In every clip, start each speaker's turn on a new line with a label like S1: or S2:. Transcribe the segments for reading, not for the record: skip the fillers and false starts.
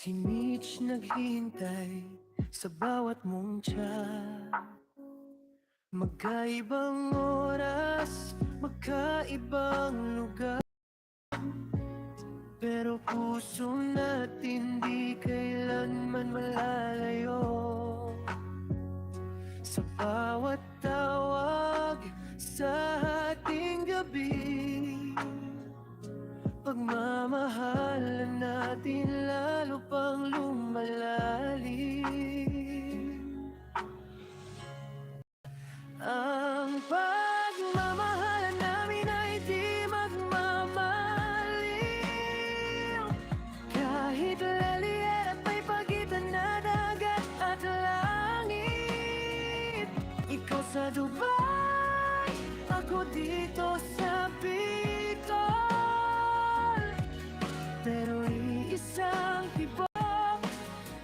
S1: Si Mitch naghihintay sa bawat mong tiyan. Magkaibang oras, magkaibang lugar, pero puso natin di kailanman malalayo. Sa bawat tawag sa ating gabi, pagmamahalan natin lalo pang lumalalim. Ang pagmamahalan namin ay di magmamaliw. Kahit laliit at may pagitan na dagat at langit. Ikaw sa Dubai, ako dito sa Bicol. Pero iisang tibok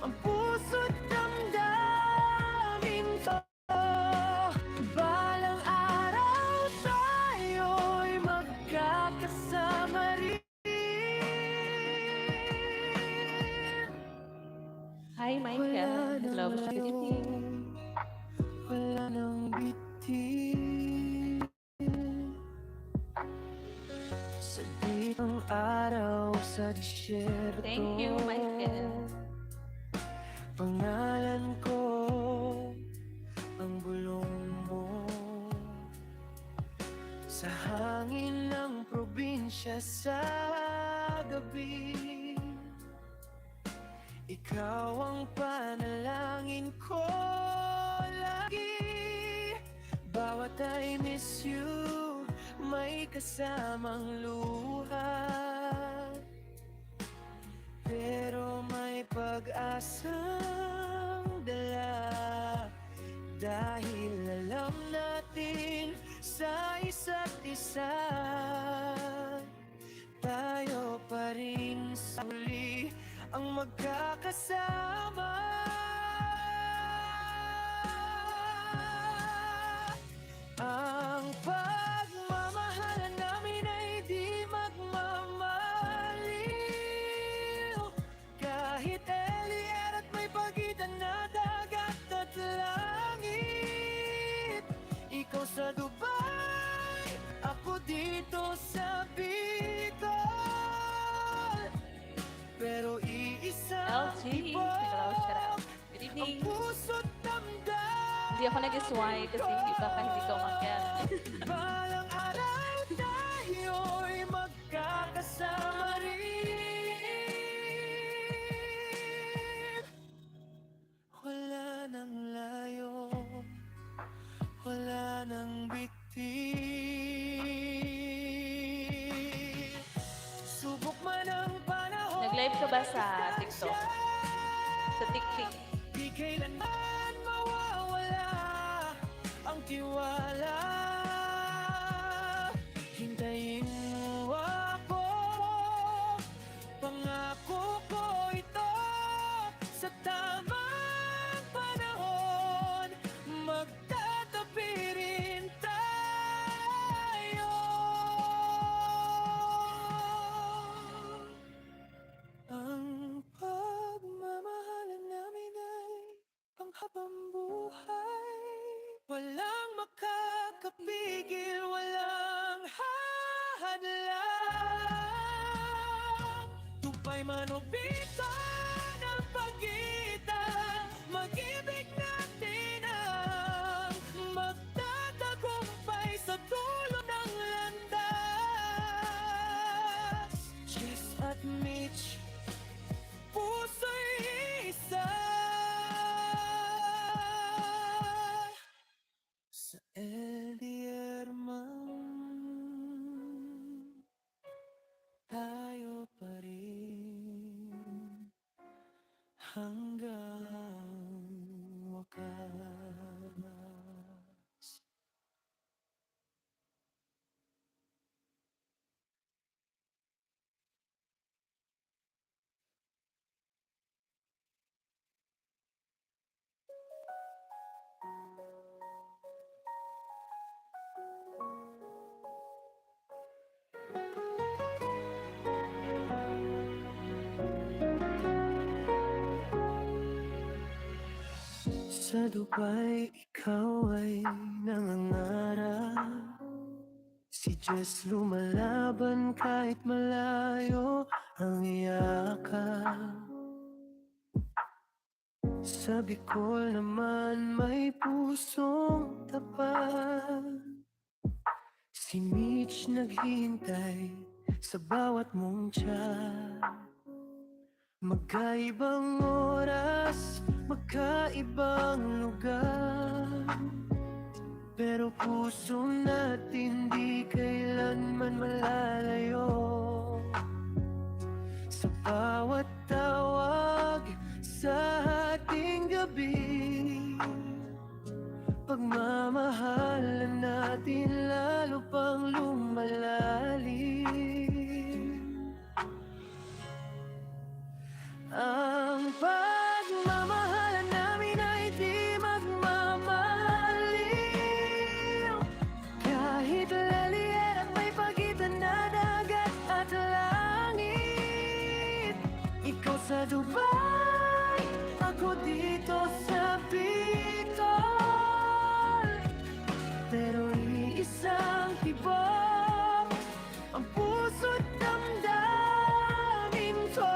S1: ang puso't damdamin ko. Balang araw tayo'y magkakasama rin.
S2: Hi, Micah. Hello, good evening.
S1: Wala nang bitin sa ditong araw sa disyerto.
S2: Thank you, Michael.
S1: Pangalan ko ang bulong mo sa hangin ng probinsya sa gabi. Ikaw ang panalangin ko lagi. Bawat I miss you, may kasamang luha. Pero may pag-asang dala, dahil alam natin sa isa't isa, tayo pa rin sa huli ang magkakasama. Ang pagmamahalan namin ay di magmamaliw. Kahit Elier at may pagitan na dagat at langit. Ikaw sa Dubai, ako dito sa Bicol. Pero iisang
S2: LG,
S1: tibok
S2: shout out. Good
S1: ang
S2: evening.
S1: puso't damdamin.
S2: Hindi ako nag-swipe kasi baka hindi ko umakyat.
S1: Balang araw tayo'y magkakasama rin. Wala nang layo, wala nang bitin. Subok man ang panahon,
S2: Nag-live ka ba sa TikTok? Sa TikTok?
S1: di kailanman mawawala ang tiwala. Hintayin mo ako, pangako ko ito. Sa tamang panahon, magtatabi rin tayo. Ang pagmamahalan namin ay panghabang buhay. Walang makakapigil, walang hahadlang. Tupay man o bitan ang pagitan, mag-ibig natin ang magtatagumpay sa dulo ng landas. Jess at Mitch, puso'y isa. Sa LDR man, tayo pa rin hanggang sa Dubai, ikaw ay nangangarap. Si Jess lumalaban kahit malayo ang yakap. Sa Bicol naman may pusong tapat. Si Mitch naghihintay sa bawat mong chat. Magkaibang oras, magkaibang lugar, pero puso natin di kailanman malalayo. Sa bawat tawag sa ating gabi, pagmamahalan natin lalo pang lumalalim. Ang pagmamahalan namin ay di magmamaliw. Kahit laliit at may pagitan na dagat at langit. Ikaw sa Dubai, ako dito sa Bicol. Pero iisang tibok ang puso't damdamin ko.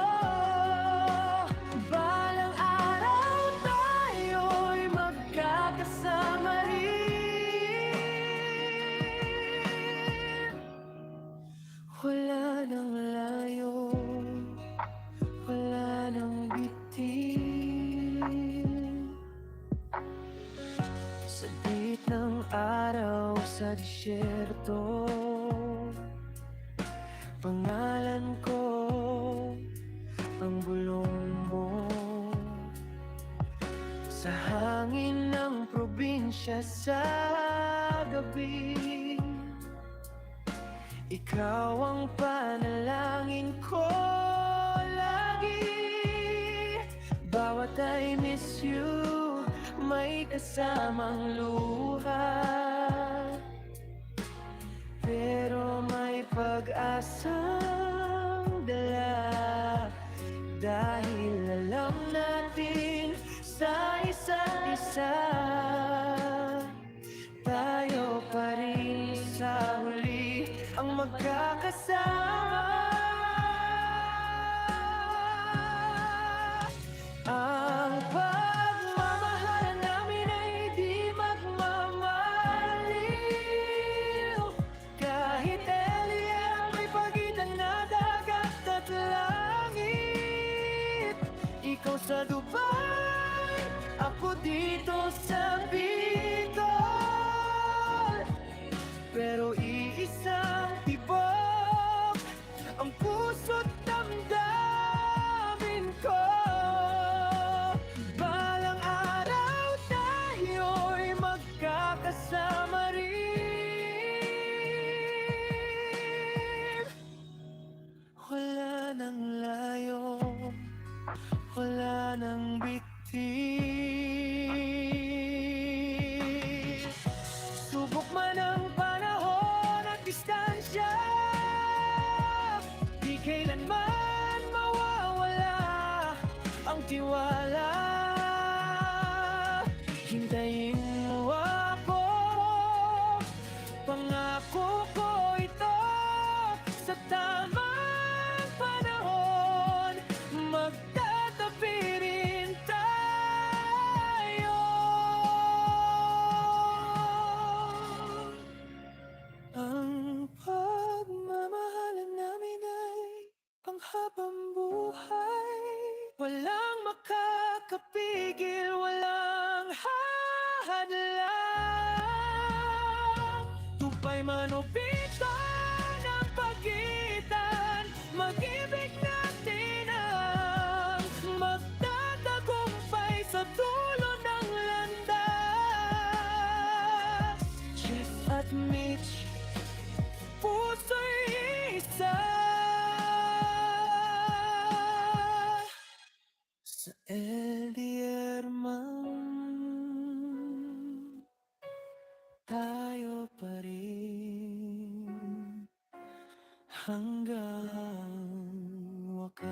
S1: Balang araw tayo'y magkakasama rin. Wala nang layo, wala nang bitin. Sa lit ng araw sa disyerto, pangalan ko ang bulong mo. Sa hangin ng probinsya sa gabi, ikaw ang panalangin ko lagi. Bawat I miss you, may kasamang luha, pero may pag-asang dala. Dahil alam natin sa isa't isa, tayo pa rin sa huli ang magkakasama. Ang pagmamahalan namin ay di magmamaliw. Kahit alien may pagitan na dagat at langit. Ikaw sa Dubai, ako dito sa Bicol. Pero iisang tibok ang puso't damdamin ko. Balang araw tayo'y magkakasama rin. Wala nang layo, wala nang bitin. Subok man ang panahon at distansya, di kailanman mawawala ang tiwala. Hintayin mo ako, pangako ko ito. Sa tamang panahon, magtatabi rin tayo. Ang pagmamahalan namin ay panghabang buhay. Walang makakapigil, walang hahadlang. Tupay man o bitan ang pagitan, mag-ibig natin ang magtatagumpay sa dulo ng landas. Jeff at Mitch, puso'y isa. Sa LDR man, tayo pa rin hanggang wakas.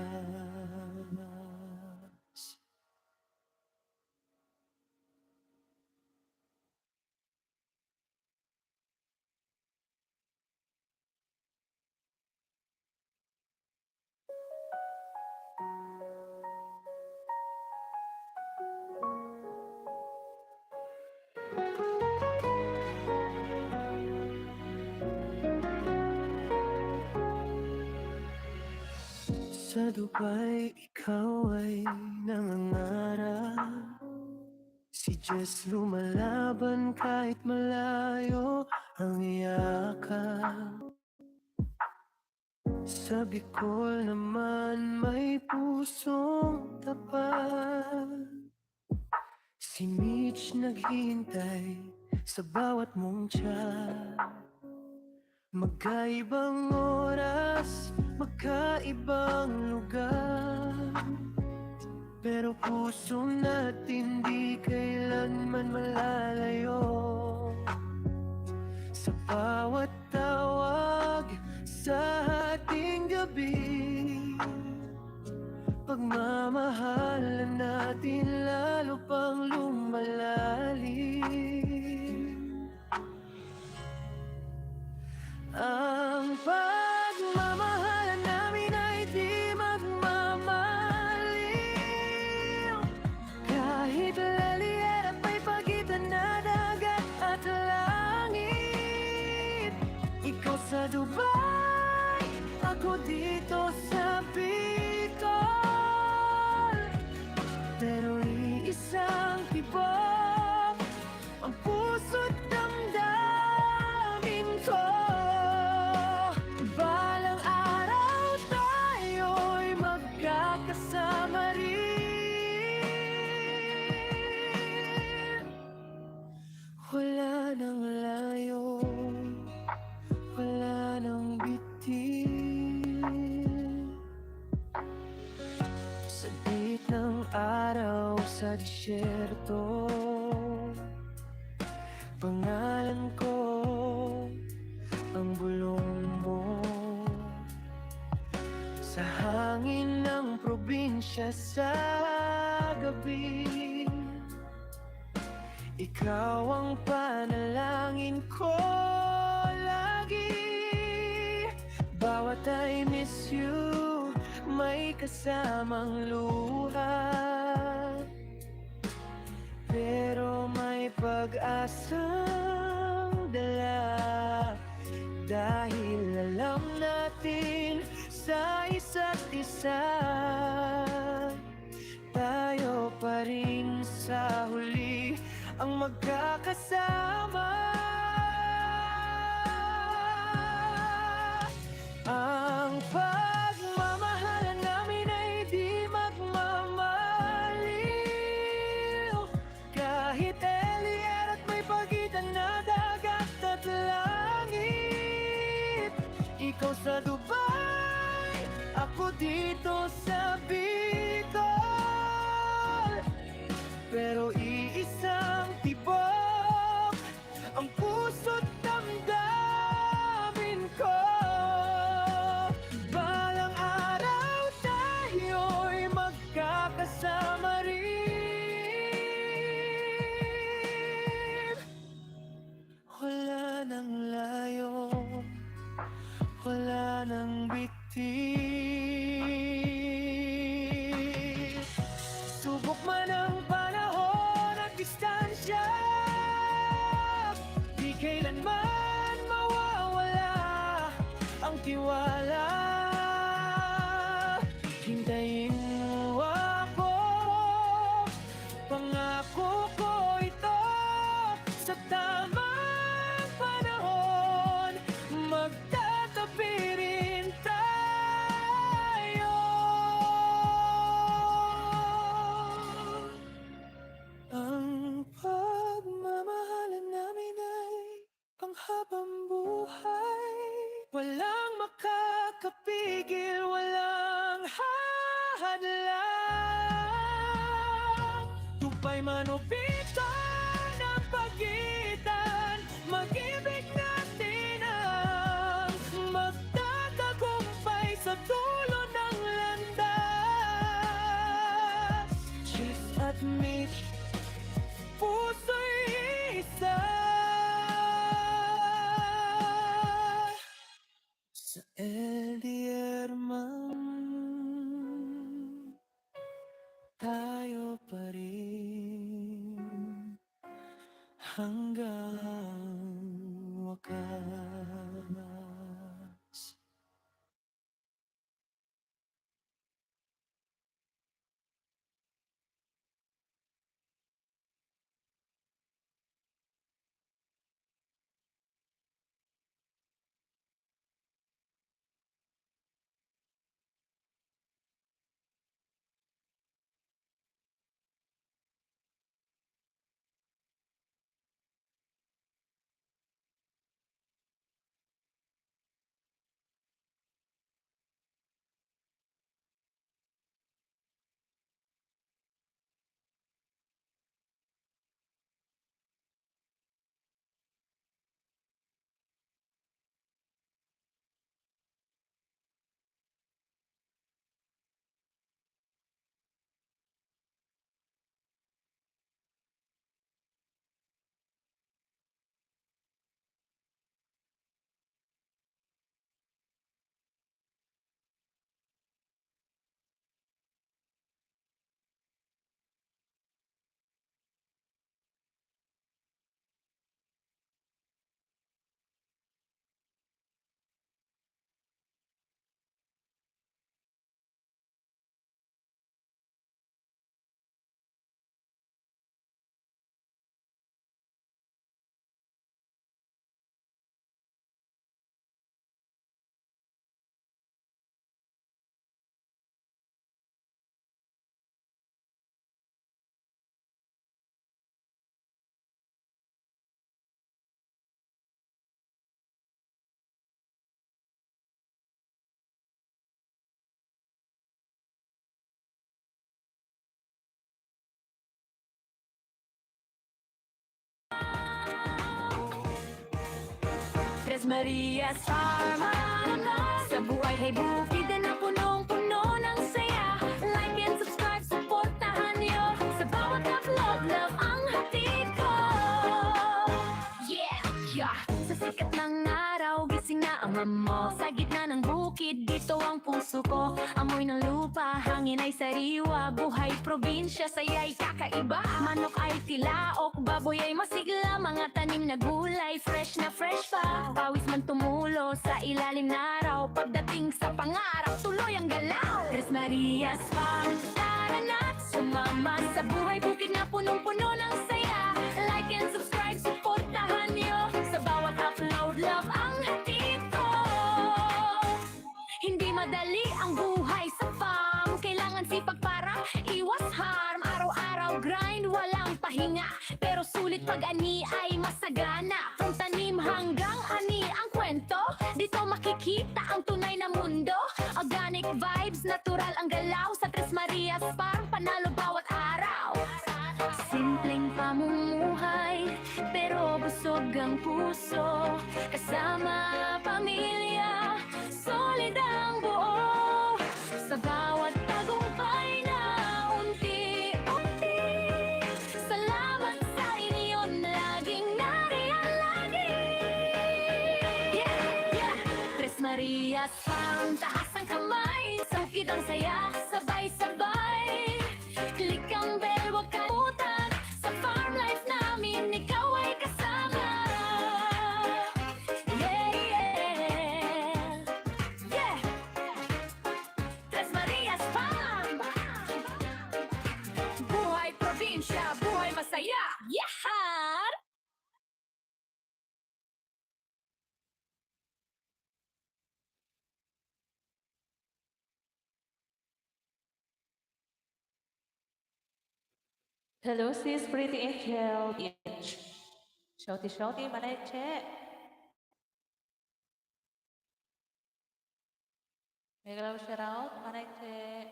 S1: sa Dubai, ikaw ay nangangarap. Si Jess lumalaban kahit malayo ang yakap. Sa Bicol naman may pusong tapat. Si Mitch naghihintay sa bawat mong chat. Magkaibang oras, magkaibang lugar, pero puso natin di kailanman malalayo. Sa bawat tawag sa ating gabi, pagmamahalan natin lalo pang lumalalim. Ang pagmamahalan namin ay di magmamaliw. Kahit laliit at may pagitan na dagat at langit. Ikaw sa Dubai, ako dito sa Bicol. Pero iisang tibok ang puso't damdamin ko. Balang araw tayo'y magkakasama rin. Wala nang layo, wala nang bitin. Sa lit ng araw sa disyerto, pangalan ko ang bulong mo. Sa hangin ng probinsya sa gabi, ikaw ang panalangin ko lagi. Bawat I miss you, may kasamang luha, pero may pag-asang dala. Dahil alam natin sa isa't isa, tayo pa rin sa huli ang magkakasama. Ang pagmamahalan namin ay di magmamaliw. Kahit Elier at may pagitan na dagat at langit. Ikaw sa Dubai, ako dito sa Bicol. Pero iisang tibok ang puso't damdamin ko. Balang araw tayo'y magkakasama rin. Wala nang layo, wala nang bitin. Subok man ang panahon at distansya, di kailanman mawawala ang tiwala. Hintayin mo ako, pangako ko ito. Sa tamang panahon, magtatabi rin tayo. Ang pagmamahalan namin ay panghabang buhay. Walang makakapigil, walang hahadlang. Tupay man o pitan ang pagitan, mag-ibig natin ang magtatagumpay sa dulo ng landas. Jess at Mitch, puso'y isa. Sa LDR man, tayo pa rin.
S3: Tres Marias Farm. Sa buhay ay bukid na punong-puno ng saya. Like and subscribe, supportahan niyo. Sa bawat upload, love ang hatid ko. Yeah! Sa sikat ng araw, gising na ang mamo. Sa gitna ng bukid, dito ang puso ko. Amoy ng lupa, hangin ay sariwa. Buhay probinsya, saya'y kakaiba. Manok ay tilaok, baboy ay masigla. Mga tanim na gulay, fresh pa. Pawis man tumulo sa ilalim na araw. Pagdating sa pangarap, tuloy ang galaw. Tres Marias Farm, tara na't sumama sa buhay bukid na punong-puno ng saya. Like and subscribe, supportahan niyo. Sa bawat upload, love ang hatid ko. Hindi madali ang buhay sa farm. Kailangan sipag para iwas harm. Araw-araw grind, walang pahinga. Pero sulit pag ani ay masagana. From tanim hanggang ani ang kwento. Dito makikita ang tunay na mundo. Organic vibes, natural ang galaw. Sa Tres Marias Farm, panalo bawat araw. Simpleng pamumuhay, pero busog ang puso. Kasama pamilya, solid ang buo. Sa bawat tagumpay na unti-unti. Salamat sa inyo, laging nariyan lagi. Yeah! Tres Marias Farm, taas ang kamay. Sukid ang saya, sabay-sabay. Click ang bell, huwag kalimutan. Sa farm life namin, ikaw ay kasama. Yeah! Tres Marias Farm. Buhay probinsya, buhay masaya. Yahan!
S2: Hello, sis, pretty angel. Shouty, manay che. Megalaw shout out, manay che.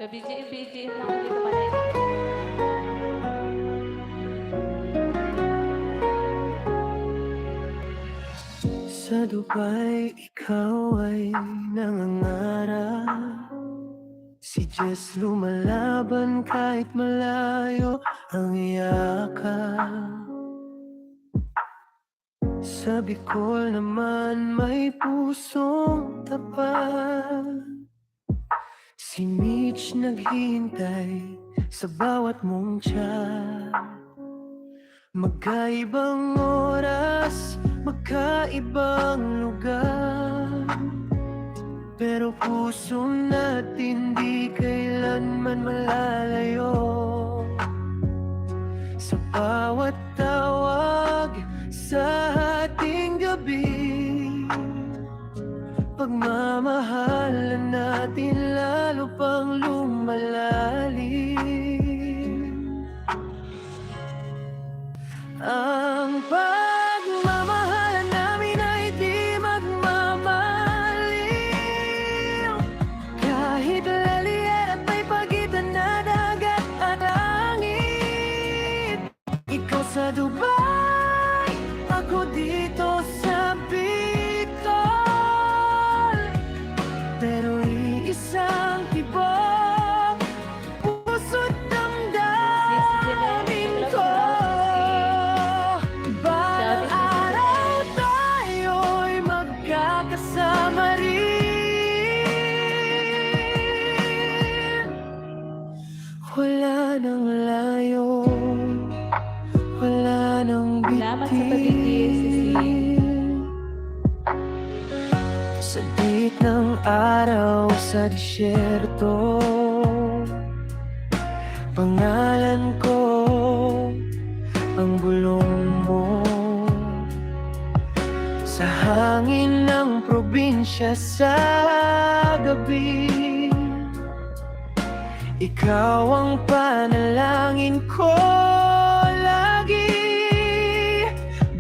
S2: BGM lang dito manay.
S1: Sa Dubai, ikaw ay nangangarap. Si Jess lumalaban kahit malayo ang yakap. Sa Bicol naman may pusong tapat. Si Mitch naghihintay sa bawat mong chat. Magkaibang oras, magkaibang lugar, pero puso natin di kailanman malalayo. Sa bawat tawag sa ating gabi, pagmamahalan natin lalo pang lumalalim. Ang pagmamahalan namin ay di magmamaliw. Kahit laliit at may pagitan na dagat at langit. Ikaw sa Dubai, ako dito sa Bicol. Pero iisang tibok, puso't damdamin ko. Balang araw tayo'y magkakasama rin. Wala nang layo, wala nang
S2: Salamat sa pagiging sisi.
S1: sa dik ng araw sa disyerto, pangalan ko ang bulong mo. Sa hangin ng probinsya sa gabi, ikaw ang panalangin ko lagi.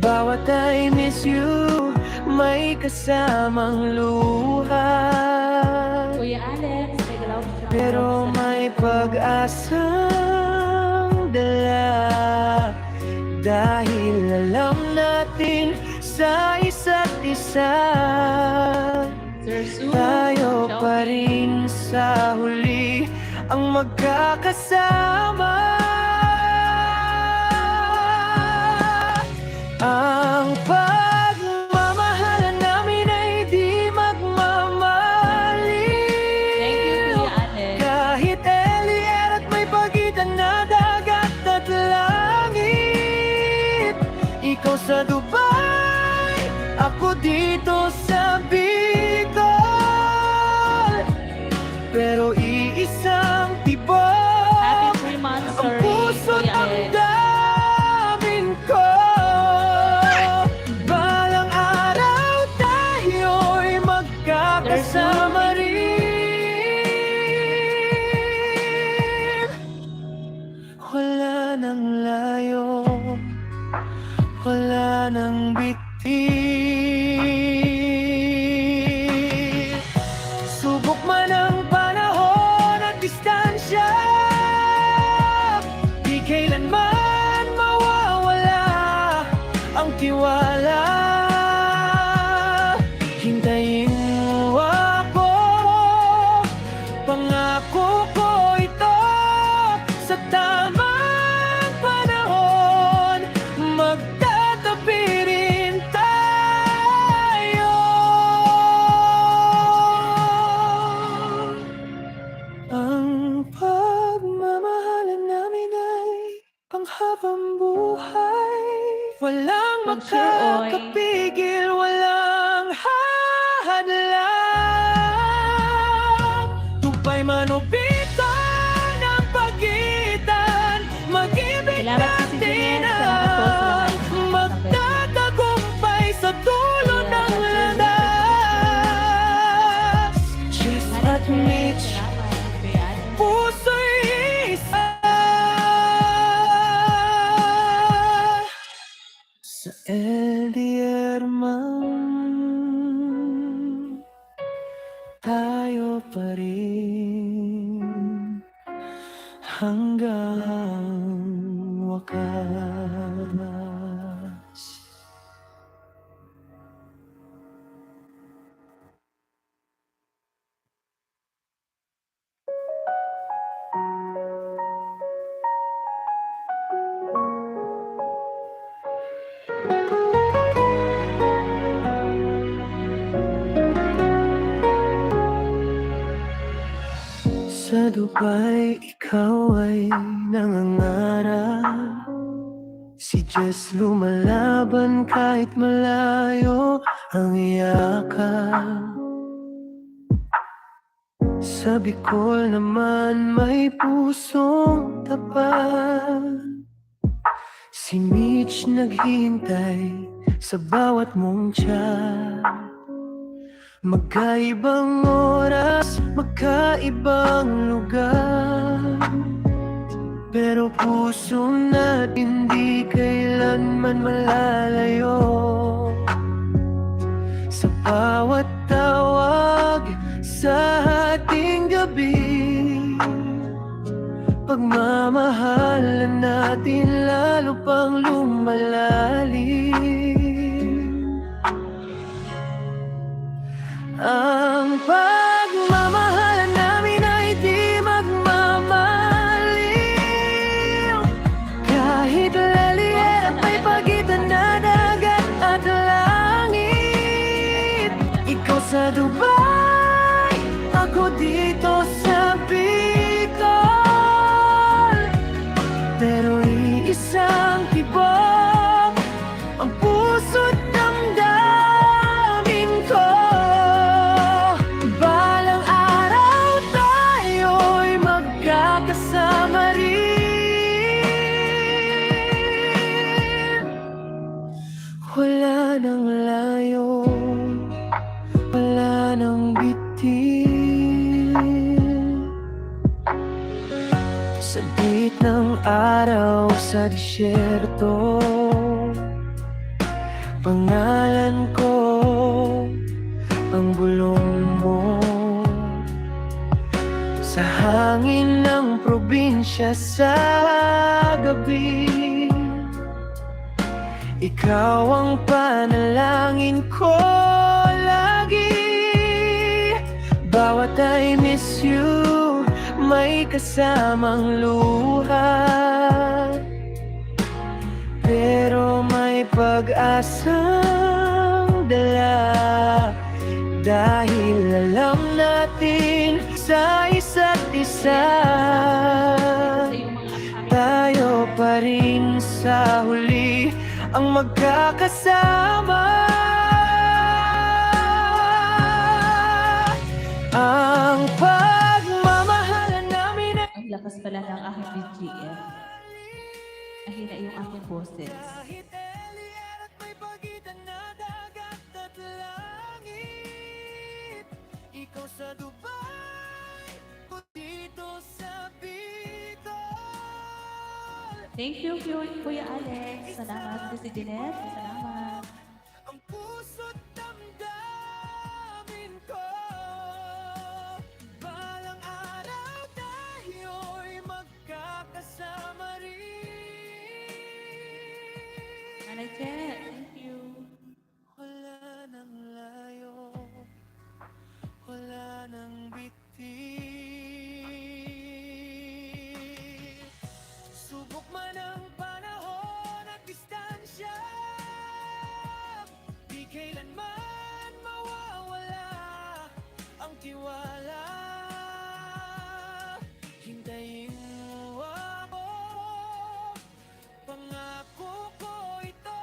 S1: Bawat I miss you, may magkasamang luha.
S2: Kuya Alex, regalaw ko siya.
S1: Pero may pag-asang dala, dahil alam natin sa isa't isa,
S2: Sir Su,
S1: tayo
S2: Shopee.
S1: pa rin sa huli ang magkakasama. Ang pagmamahalan namin ay di magmamaliw.
S2: Thank you, Kuya Alex.
S1: Kahit Elier at may pagitan na dagat at langit. Ikaw sa Dubai, ako dito sa Bicol. Pero iisang tibok
S2: Happy 3 months,
S1: ang
S2: sorry,
S1: puso't
S2: Kuya
S1: ang
S2: Alex.
S1: damin ko. Balang araw tayo'y magkakasama rin. Wala nang layo, wala nang bitin. Subok man ang panahon at distansya, di kailanman mawawala ang tiwala. Hintayin mo ako, pangako ko ito, sa tamang panahon magtatabi rin tayo. Ang pagmamahalan namin ay panghabang buhay. Walang
S2: Pag-share, oy.
S1: makakapigil, walang hahadlang. Tupay manupitan ang pagitan, mag-ibig
S2: Salamat sa
S1: natin
S2: Jeanette, sa
S1: ang
S2: nakapost ng
S1: magtatagumpay sa dulo
S2: Kuya
S1: ng
S2: Alex.
S1: landas. Just at Mitch,
S2: Salamat, Kuya Alex.
S1: puso'y isa. Sa LDR man, tayo pa rin hanggang wakas. Sa Dubai, ikaw ay nangangarap. Si Jess lumalaban kahit malayo ang yakap. Sa Bicol naman may pusong tapat. Si Mitch naghihintay sa bawat mong chat. Magkaibang oras, magkaibang lugar, pero puso natin di kailanman malalayo. Sa bawat tawag sa ating gabi, pagmamahalan natin lalo pang lumalalim. Ang pagmamahalan namin ay di magmamaliw. Kahit laliit at may pagitan na dagat at langit. Ikaw sa Dubai, ako dito sa Bicol. Pero iisang tibok ang puso't damdamin ko. Balang araw tayo'y magkakasama rin. Wala nang layo, wala nang bitin. Sa bit ng araw sa disyerto, pangalan ko ang bulong mo sa hangin ng probinsya sa gabi. Ikaw ang panalangin ko lagi. Bawat I miss you, may kasamang luha. Pero may pag-asang dala, dahil alam natin sa isa't isa, tayo pa rin sa huli ang magkakasama. Ang pagmamahalan namin ay
S2: Ang lakas pala ng aking BGF. Mahina yung aking boses.
S1: kahit Elier at may pagitan na dagat at langit. Ikaw sa Dubai, ko dito sa Bicol.
S2: Thank you, Kuya Alex. Salamat, si Jeanette. Salamat.
S1: Ang puso't damdamin ko, balang araw tayo'y magkakasama rin.
S2: Nanay Che, thank you.
S1: Wala nang layo, wala nang bitin. Subok man ang panahon at distansya, di kailanman mawawala ang tiwala. Hintayin mo ako, pangako ko ito,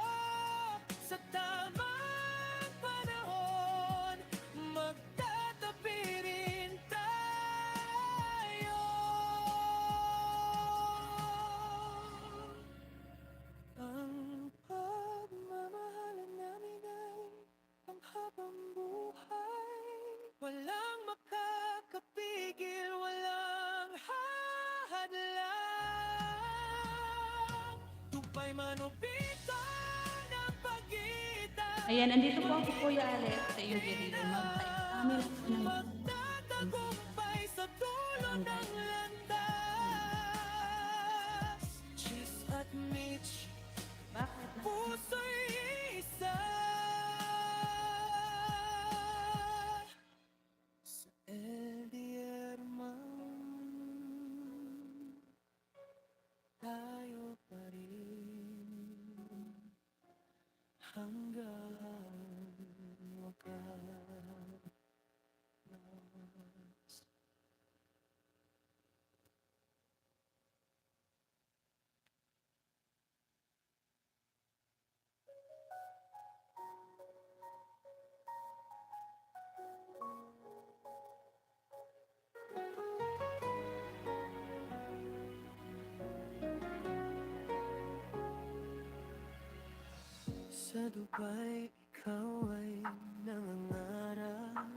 S1: sa tamang panahon magtatabi rin tayo. Ang pagmamahalan namin ay panghabang buhay. Walang makakapigil, walang hahadlang. Tupay man o bitan ang pagitan,
S2: Ayan, andito po ako, Kuya Alex, sa iyo din. Kami
S1: magtatagumpay sa dulo ng landas. Cheers at Mitch,
S2: bakit na?
S1: puso'y isa. Sa LDR man, tayo pa rin hanggang wakas. Sa Dubai, ikaw ay nangangarap.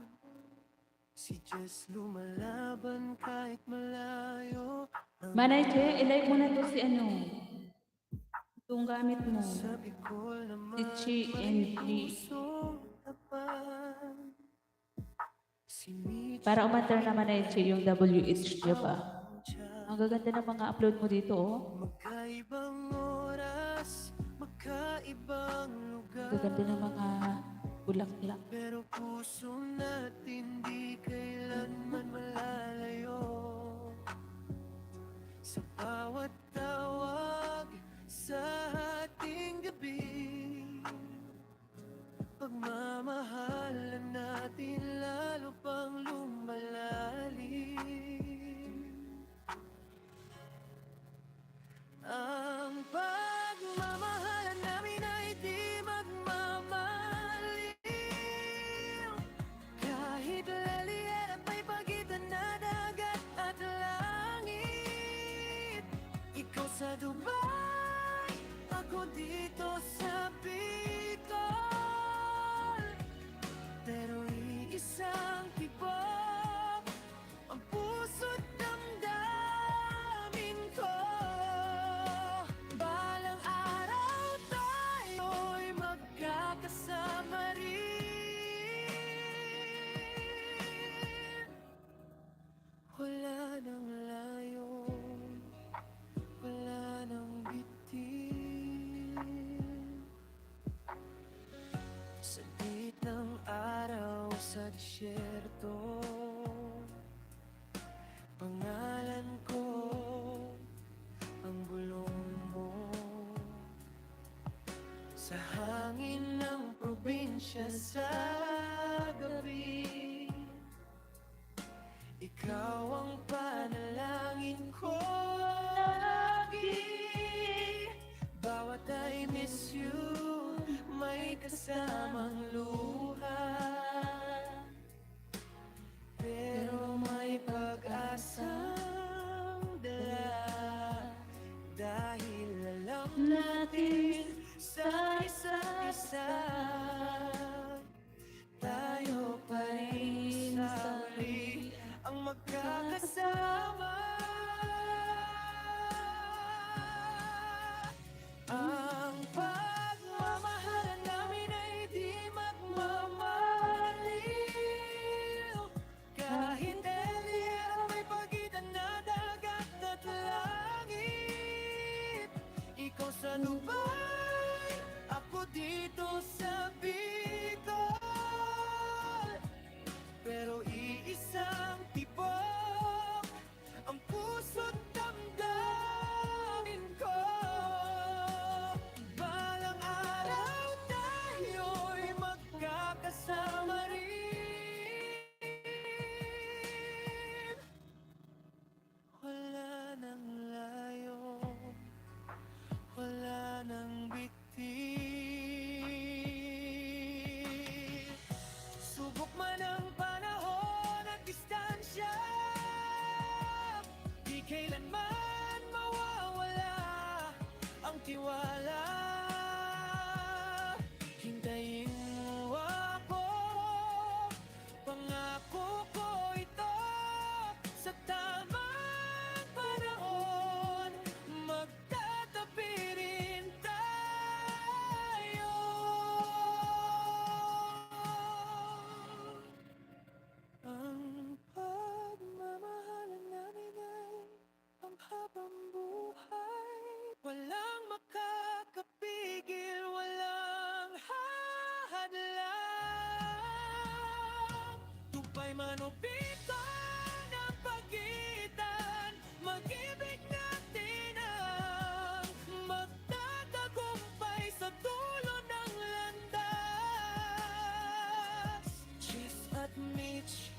S1: Si Jess lumalaban kahit malayo.
S2: Manay Che, ilike mo na to si ano. Itong gamit mo.
S1: Sa Bicol naman,
S2: Si Chi and G.
S1: pusong tapat. Si Mitch
S2: Para umatter naman na yung WH, di ba? Ang gaganda ng mga upload mo dito, oh.
S1: magkaibang oras, magkaibang lugar.
S2: Gaganda ng mga bulaklak.
S1: Pero puso natin di kailanman malalayo. Sa bawat tawag sa ating gabi, pagmamahalan natin lalo pang lumalalim. Ang pagmamahalan namin ay di magmamaliw. Kahit lalian at may pagitan na dagat at langit. Ikaw sa Dubai, ako dito sa Bicol. Pero iisang tibok, ang puso't damdamin ko. Balang araw tayo'y magkakasama rin. disyerto. Pangalan ko ang bulong mo sa hangin ng probinsya sa gabi. Ikaw ang panalangin ko lagi. Bawat I miss you, may kasamang luha. Pero may pag-asang dala, dahil alam natin sa isa't isa, tayo pa rin sa huli ang magkakasama. Ang pagmamahalan namin ay di magmamaliw. Kahit Eliel may pagitan na dagat at langit. Ikaw sa Dubai, ako dito sa Bicol. Pero iisang tibok ang puso't damdamin ko. Balang araw tayo'y magkakasama rin. Wala nang layo, wala nang bigti. Subok man ang panahon at distansya, di kailanman mawawala ang tiwala. Hintayin mo ako, pangako ko ito, sa tamang panahon magtatabi rin tayo. Ang pagmamahalan namin ay panghabang buhay. Walang makakapigil, walang hahadlang. Tupay man o bitan ang pagitan, mag-ibig natin ang magtatagumpay sa dulo ng landas. Jess at Mitch,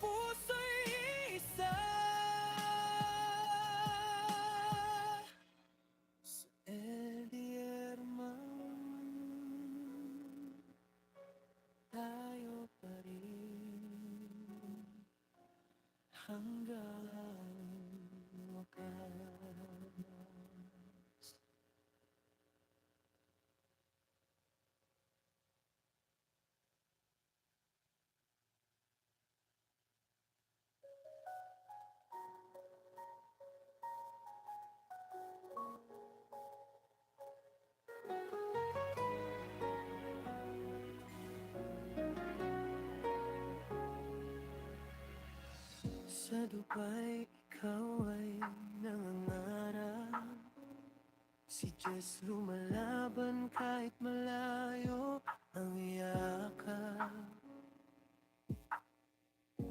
S1: puso'y isa. Sa LDR man, tayo pa rin hanggang wakas. Sa Dubai, ikaw ay nangangarap. Si Jess lumalaban kahit malayo ang yakap.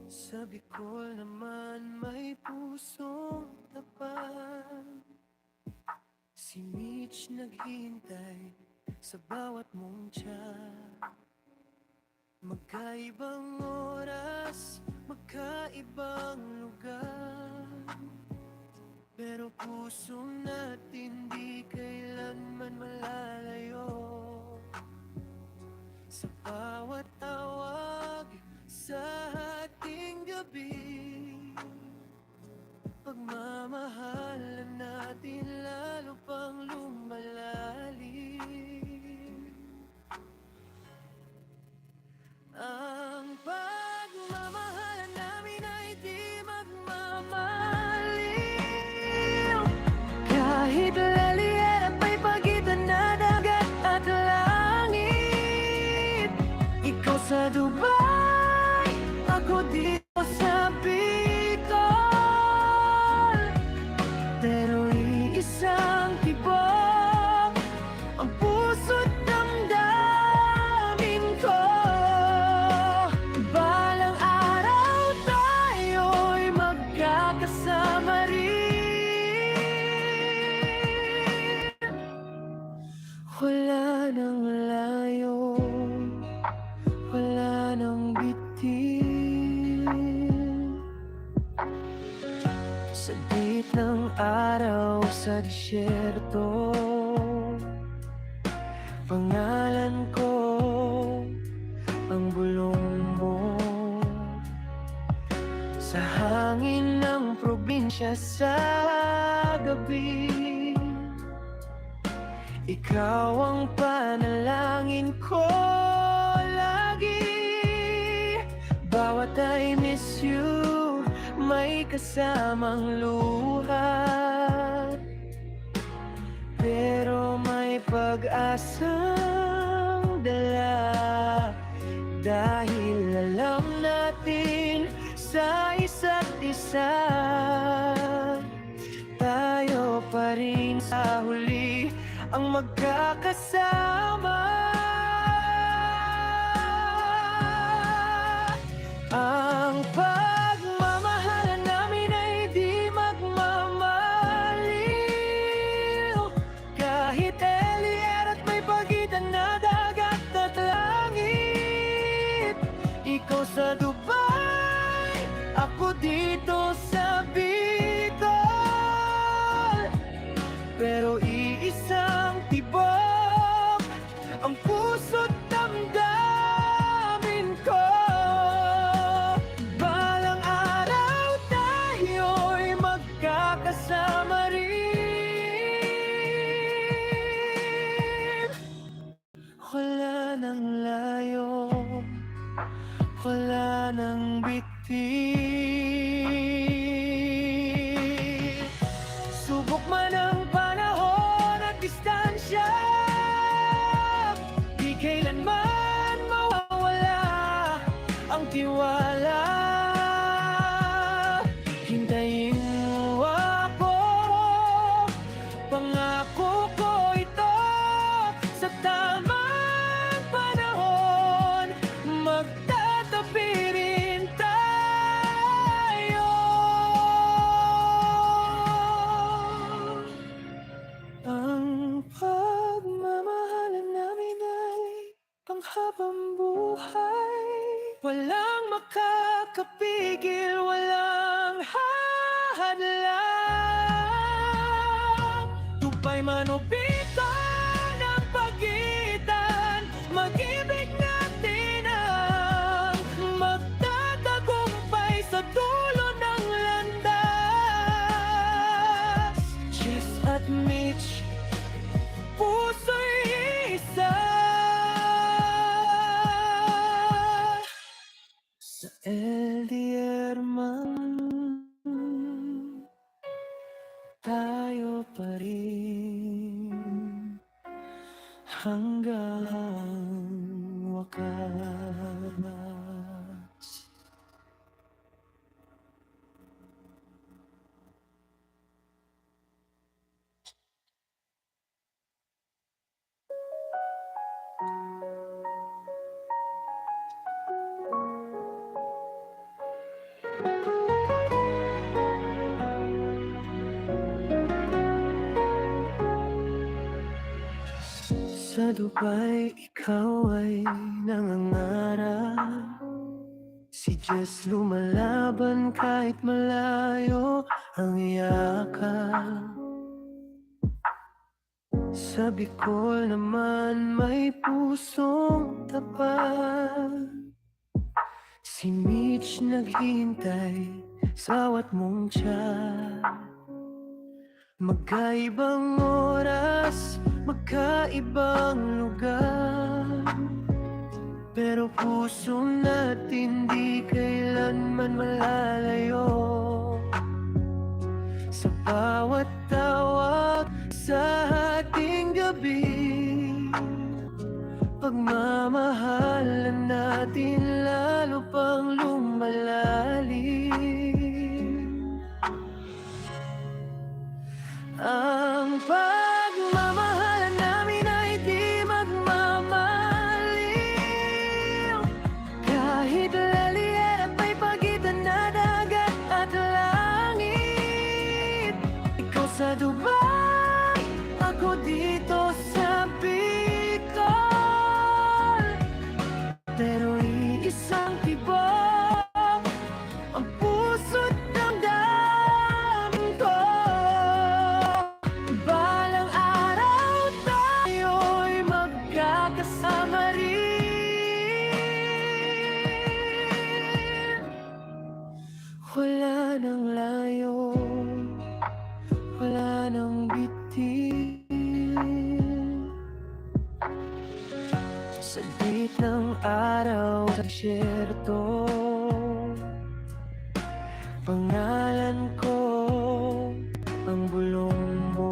S1: Sa Bicol naman may pusong tapat. Si Mitch naghihintay sa bawat mong chat. Magkaibang oras, magkaibang lugar, pero puso natin di kailanman malalayo. Sa bawat tawag sa ating gabi, pagmamahalan natin lalo pang lumalalim. Ang pagmamahalan namin ay di magmamaliw. Kahit lalian at may pagitan na dagat at langit. Ikaw sa Dubai, ako dito sa Bicol. Pero iisa sa disyerto. Pangalan ko ang bulong mo. Sa hangin ng probinsya sa gabi, ikaw ang panalangin ko lagi. Bawat I miss you, may kasamang luha, pero may pag-asang dala. Dahil alam natin sa isa't isa, tayo pa rin sa huli ang magkakasama. Ang pagmamahalan namin ay di magmamaliw. Kahit Elier at may pagitan na dagat at langit. Ikaw sa Dubai, ako dito sa Bicol. Pero iisang tibok ang puso't damdamin ko. Balang araw tayo'y magkakasama rin. Wala nang layo, wala nang bitin. Subok man ang panahon at distansya, di kailanman mawawala ang tiwala. Hintayin mo ako, pangako ko ito. Sa tamang panahon, magtatabi rin tayo. Ang pagmamahalan namin ay panghabang buhay. Walang makakapigil, walang hahadlang. Tupay man o bitan ang pagitan, mag-ibig natin ang magtatagumpay sa dulo ng landas. Jess at Mitch, puso'y isa. Sa LDR man, tayo pa rin hanggang wakas. Sa Dubai, ikaw ay nangangarap. Si Jess lumalaban kahit malayo ang yakap. Sa Bicol naman may pusong tapat. Si Mitch naghihintay sa bawat mong tiyak. Magkaibang oras, magkaibang lugar, pero puso natin di kailanman malalayo. Sa bawat tawag sa ating gabi, pagmamahalan natin lalo pang lumalalim. Ang pagmamahalan namin ay di magmamaliw. Kahit lalian at may pagitan na dagat at langit. Ikaw sa Dubai, ako dito sa Bicol. Pero iisa disyerto. Pangalan ko ang bulong mo.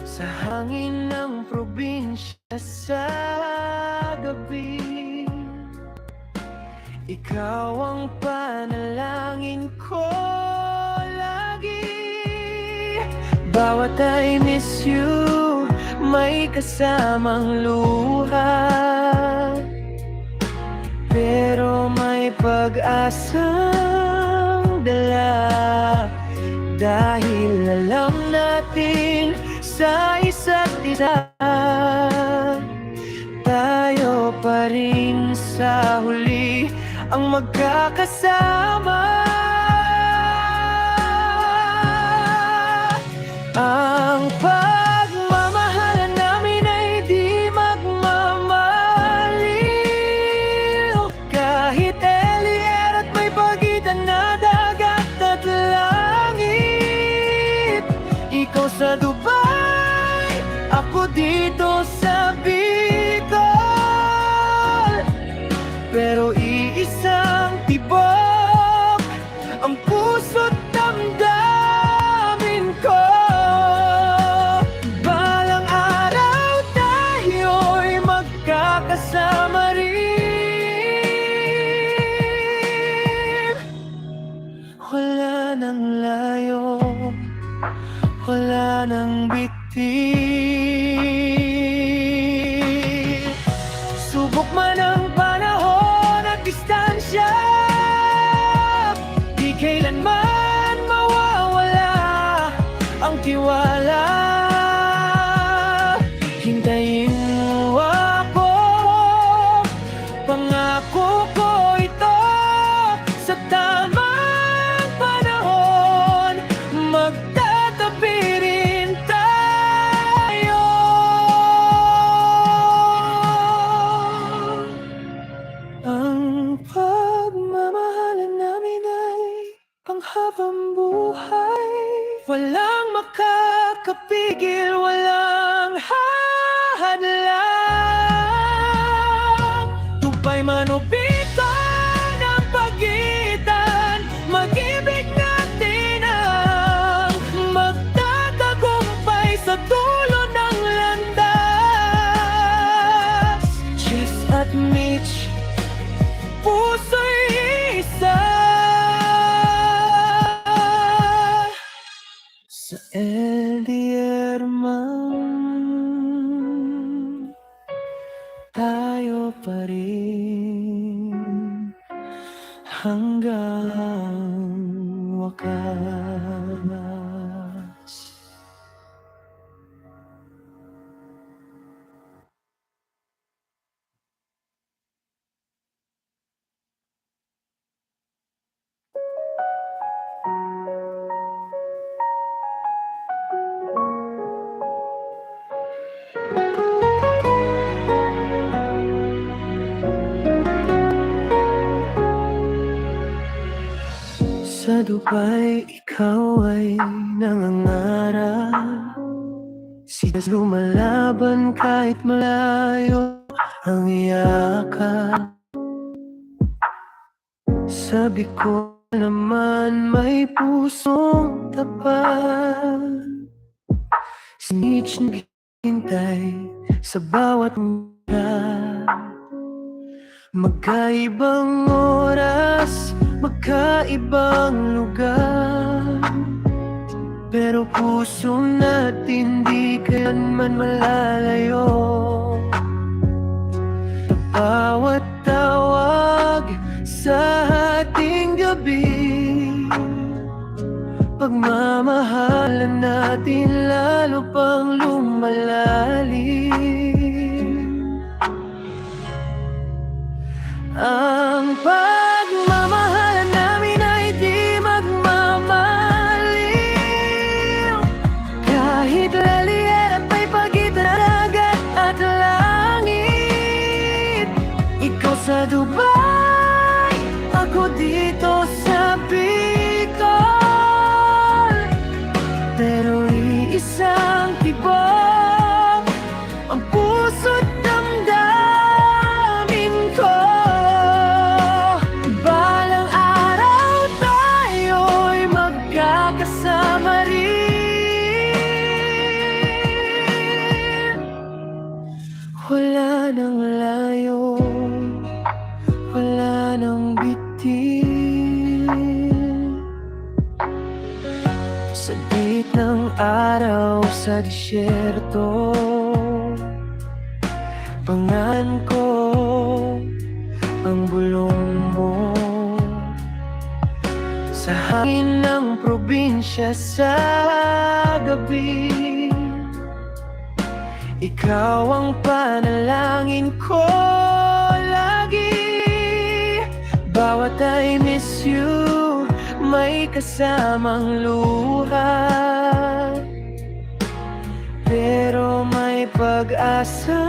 S1: Sa hangin ng probinsya sa gabi, ikaw ang panalangin ko lagi. Bawat I miss you, may kasamang luha, pero may pag-asang dala. Dahil alam natin sa isa't isa, tayo pa rin sa huli ang magkakasama. Ang pagmamahalan namin ay di magmamaliw. Kahit Elier at may pagitan na dagat at langit. Ikaw sa Dubai, ako dito sa Bicol. Pero iisang tibok ang puso't damdamin ko. Balang araw tayo'y magkakasama rin. Wala nang layo, wala nang bitin. Subok man ang panahon at distansya, di kailanman mawawala ang tiwala. Hintayin mo ako, pangako ko ito. Sa tamang panahon, magtatabi rin tayo. Ang pagmamahalan namin ay panghabang buhay. Walang makakapigil, walang hadlang. Tupay man o bitan ang pagitan, mag-ibig natin ang magtatagumpay sa dulo ng landas. Jess at Mitch, puso'y isa. Sa LDR man, tayo pa rin hanggang wakas. Sa Dubai, ikaw ay nangangarap. Sigas lumalaban kahit malayo ang yakap. Sabi ko naman may pusong tapat. Snitch naghihintay sa bawat mura. Magkaibang oras, magkaibang lugar, pero puso natin di kailanman malalayo. Sa bawat tawag sa ating gabi, pagmamahalan natin lalo pang lumalalim. Ang pagmamahalan namin ay di magmamaliw. Kahit Elier at may pagitan na dagat at langit. Ikaw sa Dubai, ako dito sa Bicol. Pero iisang tibok ang puso't damdamin ng araw sa disyerto. Pangalan ko ang bulong mo sa hangin ng probinsya sa gabi. Ikaw ang panalangin ko lagi. Bawat I miss you, may kasamang luha. Pero may pag-asang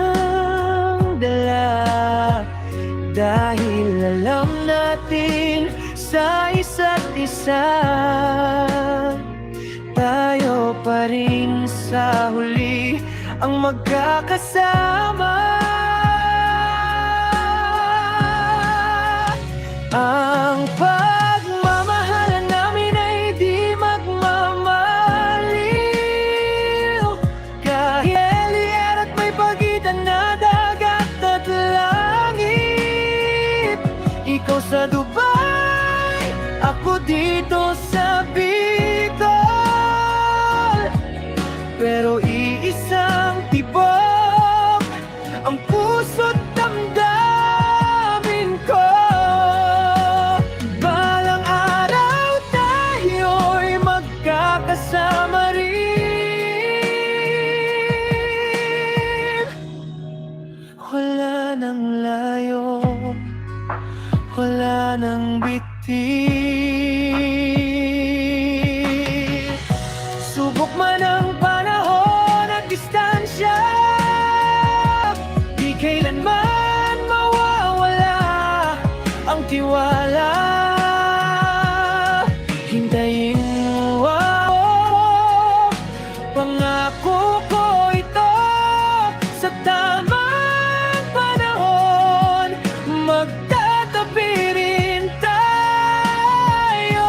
S1: dala, dahil alam natin sa isa't isa, tayo pa rin sa huli ang magkakasama. Ang pagmamahalan namin ay di magmamaliw, kahit Elier at may pagitan na dagat at langit. Ikaw sa Dubai, ako dito sa Bicol, pero iisang tibok ang puso't damdamin ko. Balang araw tayo'y magkakasama rin. Wala nang layo, wala nang bitin. Subok man ang panahon at distansya, di kailanman mawawala ang tiwala. Hintayin mo ako, pangako ko ito, sa tamang panahon magtatabi rin tayo.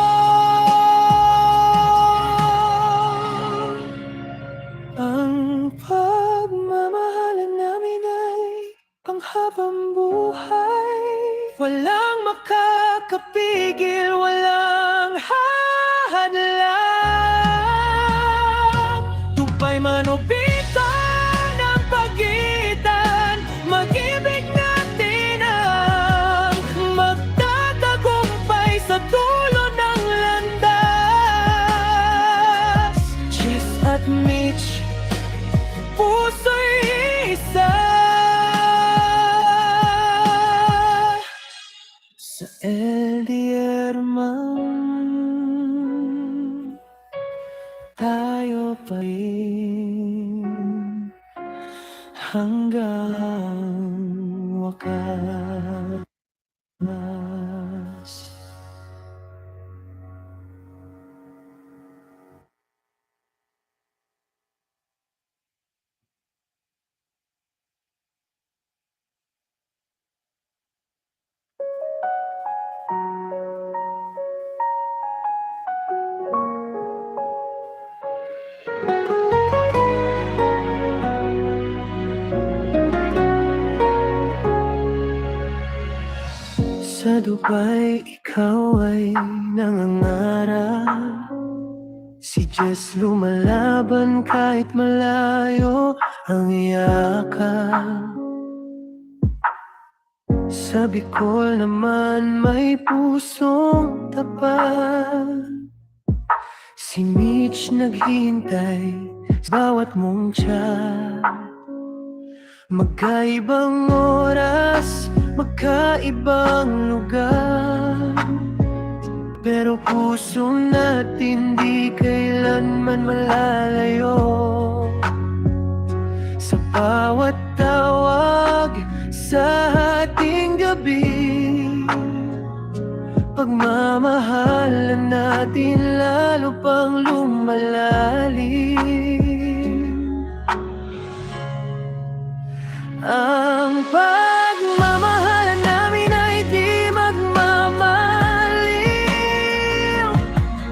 S1: Ang pagmamahalan namin ay panghabang buhay, walang makakapigil, walang hadlang. Tupay man o bitan ang pagitan, mag-ibig natin ang magtatagumpay sa dulo ng landas. Jess at Mitch, puso'y isa. Sa LDR man, tayo pa rin hanggang wakas. Sa Dubai, ikaw ay nangangarap. Si Jess lumalaban kahit malayo ang yakap. Sa Bicol naman may pusong tapat. Si Mitch naghihintay sa bawat mong chat. Magkaibang oras, magkaibang lugar, pero puso natin di kailanman malalayo. Sa bawat tawag sa ating gabi, pagmamahalan natin lalo pang lumalalim. Ang pagmamahalan namin ay di magmamaliw,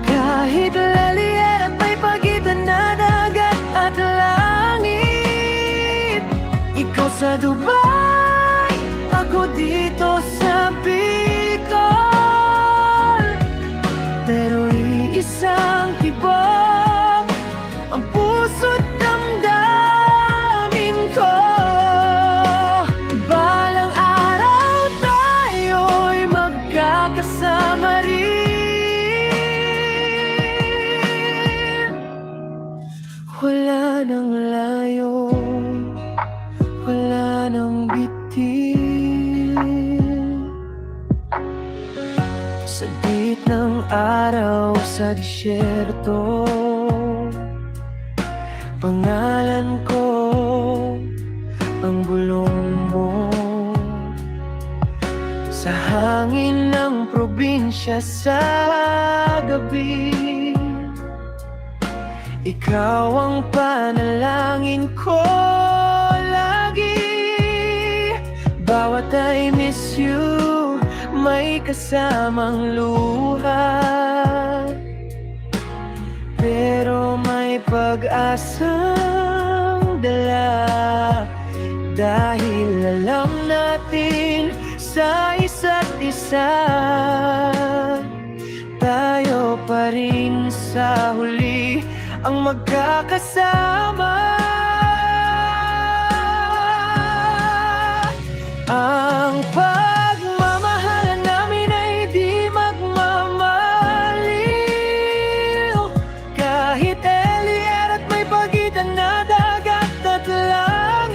S1: kahit Elier at may pagitan na dagat at langit. Ikaw sa Dubai, ako dito sa Bicol, pero iisang tibok Wala nang layo, wala nang bitin. Sa git ng araw sa disyerto, pangalan ko ang bulong mo. Sa hangin ng probinsya sa gabi, ikaw ang panalangin ko lagi. Bawat I miss you, may kasamang luha, pero may pag-asang dala. Dahil alam natin sa isa't isa, tayo pa rin sa huli ang magkakasama. Ang pagmamahalan namin ay di magmamaliw, kahit Elier at may pagitan na dagat at langit.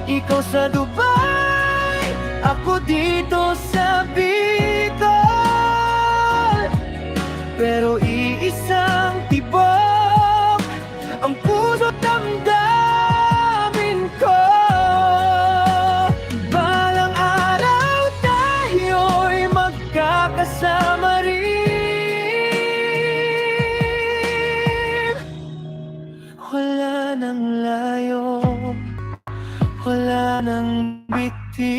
S1: Ikaw sa Dubai, ako dito sa Bicol, pero iisang tibok ang puso't damdamin ko. Balang araw tayo'y magkakasama rin. Wala nang layo, wala nang bitin.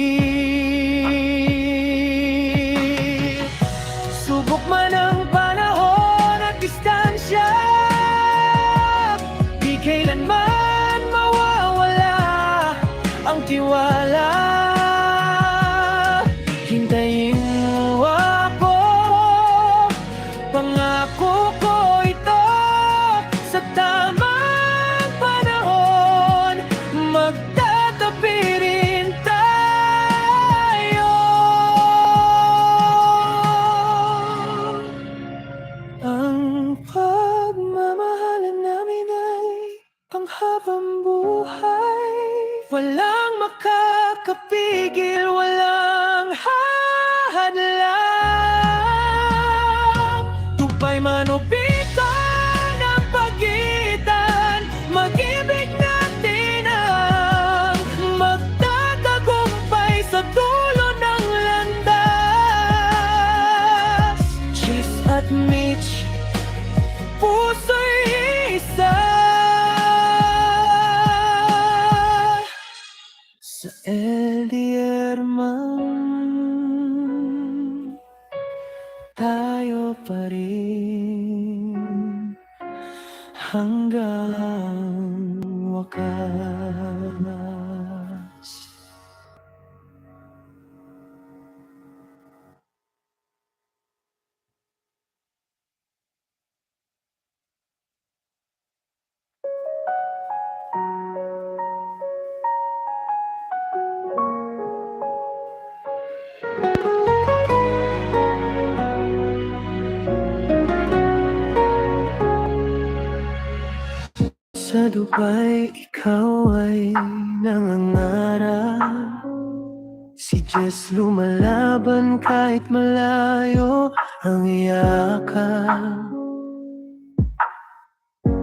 S1: Subok man ang panahon at distansya, di kailanman mawawala ang tiwala. Hintayin mo ako, pangako ko ito, sa tamang panahon magtatabi rin tayo. Ang pagmamahalan namin ay panghabang buhay, walang makakapigil, walang hadlang. Tupay man o bitan ang pagitan, mag-ibig natin ang magtatagumpay sa dulo ng landas. Chis at Mitch, puso'y isa. Sa LDR man, tayo pa rin hanggang wakas. Sa Dubai, ikaw ay nangangarap. Si Jess lumalaban kahit malayo ang yakap.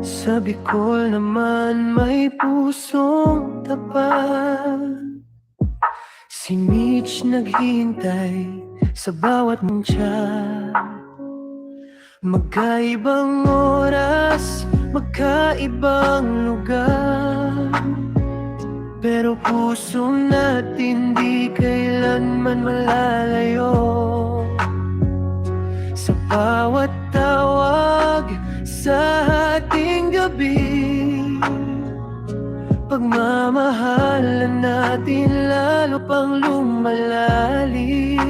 S1: Sa Bicol naman may pusong tapat. Si Mitch naghihintay sa bawat chat. Magkaibang oras, magkaibang lugar, pero puso natin di kailanman malalayo. Sa bawat tawag sa ating gabi, pagmamahalan natin lalo pang lumalalim.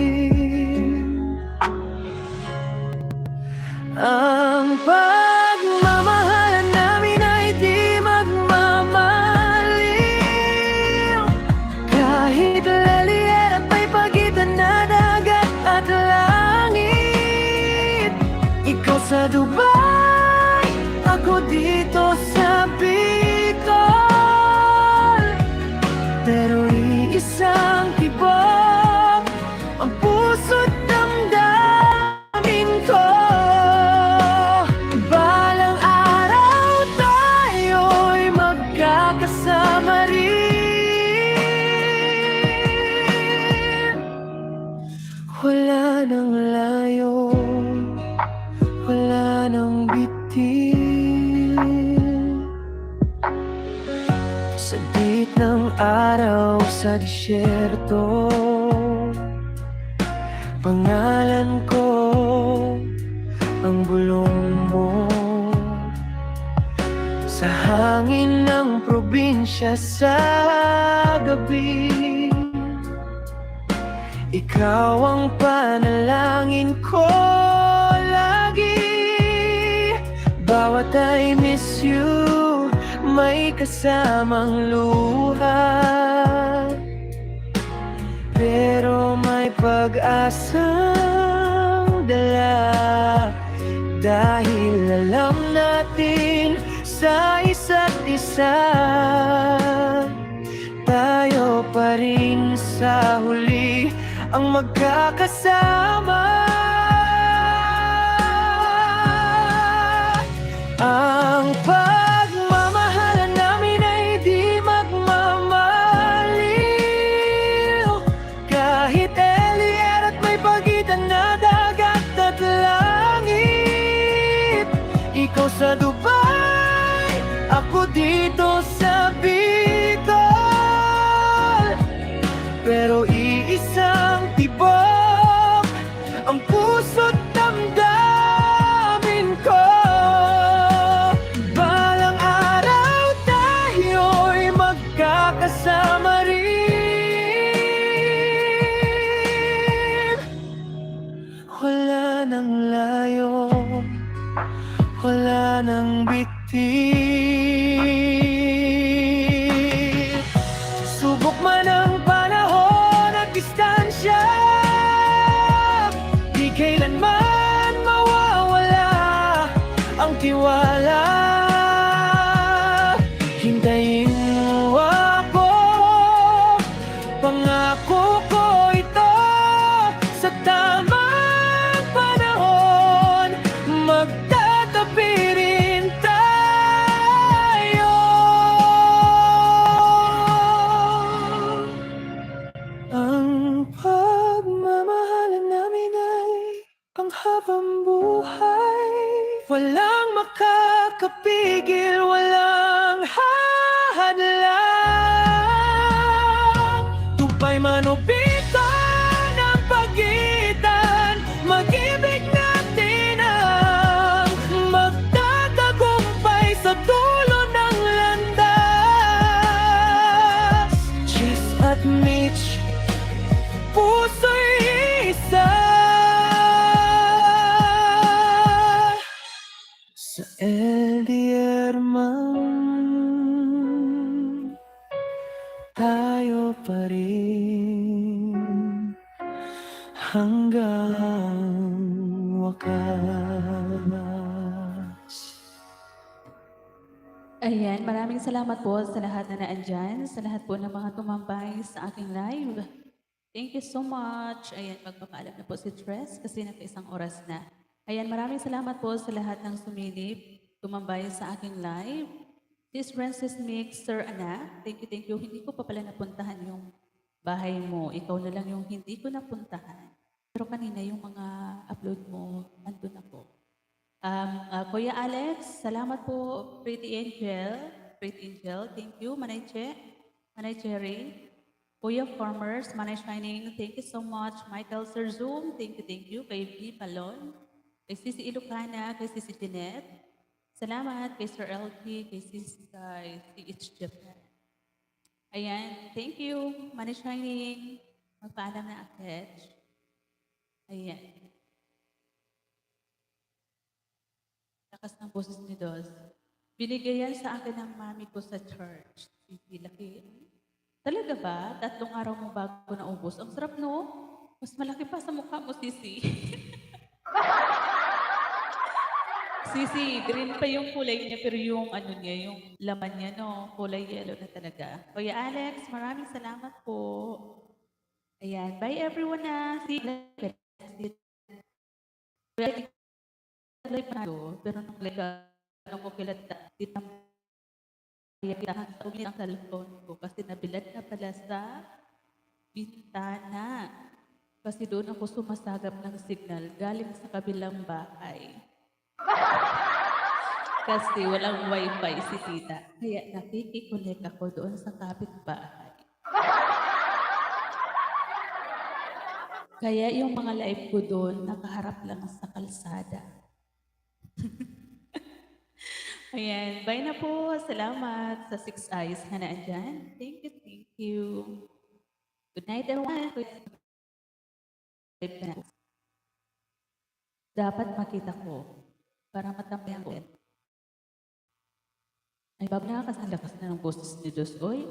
S1: Ang pagmamahalan namin ay di magmamaliw, kahit Elier at may pagitan na dagat at langit. Ikaw sa Dubai, ako dito dito sa Bicol, pero iisang tibok ang puso't damdamin ko. Balang araw tayo'y magkakasama rin. Wala nang layo, wala nang bitin. Sa dik ng araw sa disyerto, pangalan ko ang bulong mo. Sa hangin ng probinsya sa gabi, ikaw ang panalangin ko lagi. Bawat I miss you, may kasamang luha, pero may pag-asang dala. Dahil alam natin sa isa't isa, tayo pa rin sa huli ang magkakasama. Ang pagmamahalan namin ay di magmamaliw, kahit Elier at may pagitan na dagat at langit. Ikaw sa Dubai, ako dito sa Bicol, pero iisang tibok ang puso't damdamin ko. Balang araw tayo'y magkakasama rin. Wala nang layo, wala nang bitin. Subok man ang panahon at distansya, di kailanman mawawala ang tiwala. Hintayin mo ako, pangako ko ito, sa tamang panahon magtatabi rin tayo. Ang pagmamahalan namin ay panghabang buhay, walang makakapigil, walang hahadlang. Tupay man o bitan ang pagitan, mag-ibig natin ang magtatagumpay sa dulo ng landas. Jess at Mitch, puso'y isa. Sa LDR man, tayo pa rin hanggang wakas.
S2: Ayan, maraming salamat po sa lahat na naandyan, sa lahat po ng mga tumambay sa aking live. Thank you so much. Ayan, magpapaalam na po si Tres kasi naka-1 oras na. Ayan, maraming salamat po sa lahat ng sumilip, tumambay sa aking live. Sis Francis Mix, Sir Ana, thank you, thank you. Hindi ko pa pala napuntahan yung bahay mo. Ikaw na lang yung hindi ko napuntahan. Pero kanina yung mga upload mo, andun ako. Kuya Alex, salamat po. Pretty Angel, thank you. Manay Che, Manay Cherry. Kuya Farmers, Manay Shining, thank you so much. Michael Sir Zoom, thank you. Kay V. Palon, kay Sisi Ilocana, kay Sisi Jeanette. Salamat kay Sir LT, kay Sisi CH Japan. Ayan, thank you. Manay Shining, magpaalam na akit. Ayan. Lakas ng boses ni Dos. Binigay yan sa akin ng mami ko sa church. Laki. Talaga ba? 3 araw mo bago naubos. Ang sarap, no? Mas malaki pa sa mukha mo, Sisi. Sisi, green pa yung kulay niya, pero yung ano niya, yung laman niya, no, kulay yellow na talaga. Kuya Alex, maraming salamat po. Ayan, bye everyone na. See you later. Live na to, pero nung live, nung ko kilala, titang kaya tumit ang cellphone ko kasi nabilad na pala sa bintana. Kasi doon ako sumasagap ng signal galing sa kabilang bahay. Kasi walang wifi si tita. Kaya nakikiconnect ako doon sa kapitbahay. Kaya yung mga live ko doon, nakaharap lang sa kalsada. Ayan, bye na po. Salamat sa Six Eyes na naandyan. Thank you, thank you. Good night, everyone. Dapat makita ko para matambayan ko. Ay, bab nakakasang lakas na ng boses ni Dos. Oy,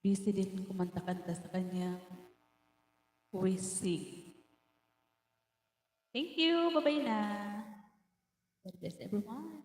S2: busy din kumanta-kanta sa kanyang voicing. Thank you. Bye-bye na. God bless everyone.